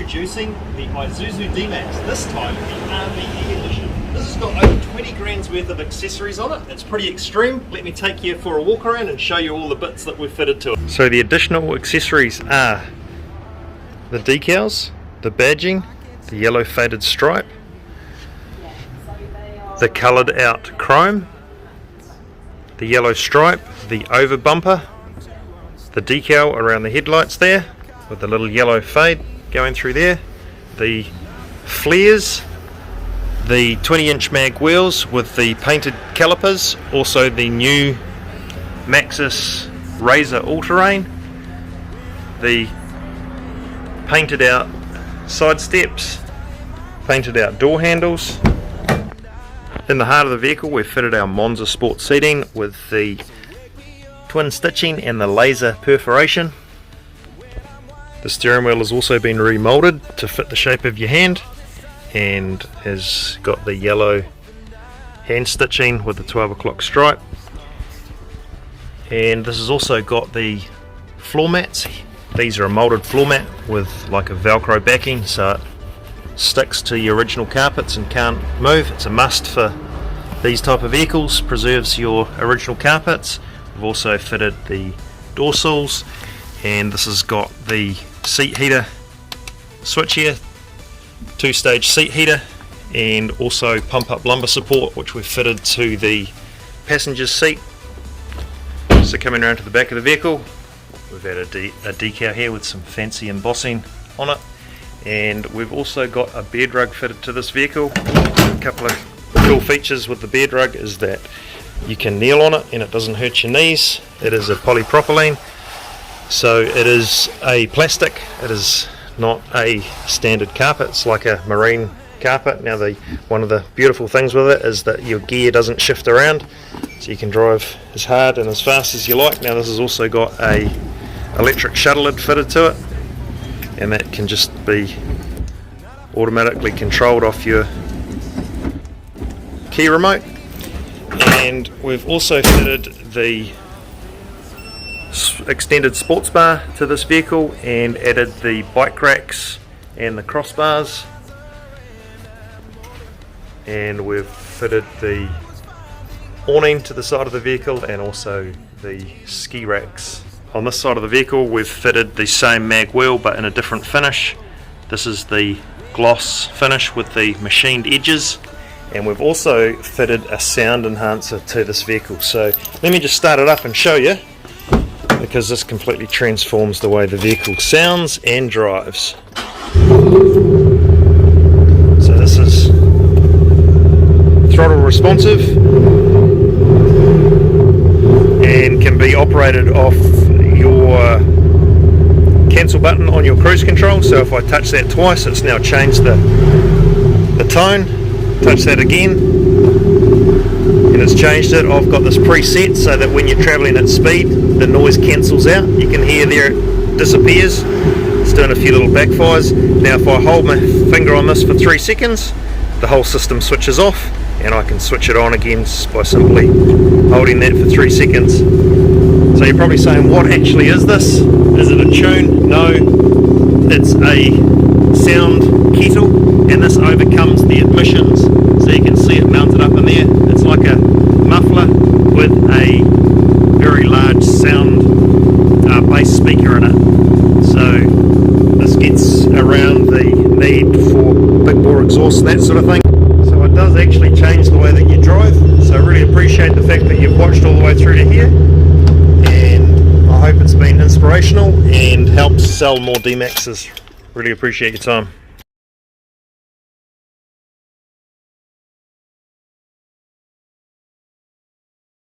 Introducing the Isuzu D-Max, this time the RVE edition. This has got over 20 grand's worth of accessories on it. It's pretty extreme. Let me take you for a walk around and show you all the bits that we've fitted to it. So the additional accessories are the decals, the badging, the yellow faded stripe, the coloured out chrome, the yellow stripe, the over bumper, the decal around the headlights there with the little yellow fade going through there, the flares, the 20-inch mag wheels with the painted calipers, also the new Maxxis Razr All-Terrain, the painted out side steps, painted out door handles. In the heart of the vehicle we've fitted our Monza Sport seating with the twin stitching and the laser perforation. The steering wheel has also been remoulded to fit the shape of your hand and has got the yellow hand stitching with the 12 o'clock stripe. And this has also got the floor mats. These are a moulded floor mat with like a velcro backing, so it sticks to your original carpets and can't move. It's a must for these type of vehicles, preserves your original carpets. We've also fitted the door sills, and this has got the seat heater switch here, two-stage seat heater, and also pump up lumbar support which we've fitted to the passenger seat. So coming around to the back of the vehicle, we've added a decal here with some fancy embossing on it, and we've also got a bedrug fitted to this vehicle. A couple of cool features with the bedrug is that you can kneel on it and it doesn't hurt your knees. It is a polypropylene, so it is a plastic. It is not a standard carpet. It's like a marine carpet. Now one of the beautiful things with it is that your gear doesn't shift around, so you can drive as hard and as fast as you like. Now this has also got a electric shutter lid fitted to it, and that can just be automatically controlled off your key remote. And we've also fitted the extended sports bar to this vehicle and added the bike racks and the crossbars, and we've fitted the awning to the side of the vehicle and also the ski racks. On this side of the vehicle we've fitted the same mag wheel but in a different finish. This is the gloss finish with the machined edges, and we've also fitted a sound enhancer to this vehicle. So let me just start it up and show you, because this completely transforms the way the vehicle sounds and drives. So this is throttle responsive and can be operated off your cancel button on your cruise control. So if I touch that twice, it's now changed the tone. Touch that again and it's changed it. I've got this preset so that when you're travelling at speed the noise cancels out. You can hear there it disappears. It's doing a few little backfires. Now if I hold my finger on this for 3 seconds, the whole system switches off and I can switch it on again by simply holding that for 3 seconds. So you're probably saying, what actually is this? Is it a tune? No, it's a sound kettle, and this overcomes the emissions. So you can see it mounted up in there. It's like a muffler with a very large sound bass speaker in it. So this gets around the need for big bore exhaust, that sort of thing. So it does actually change the way that you drive. So I really appreciate the fact that you've watched all the way through to here, and I hope it's been inspirational and helps sell more D-Maxes. Really appreciate your time.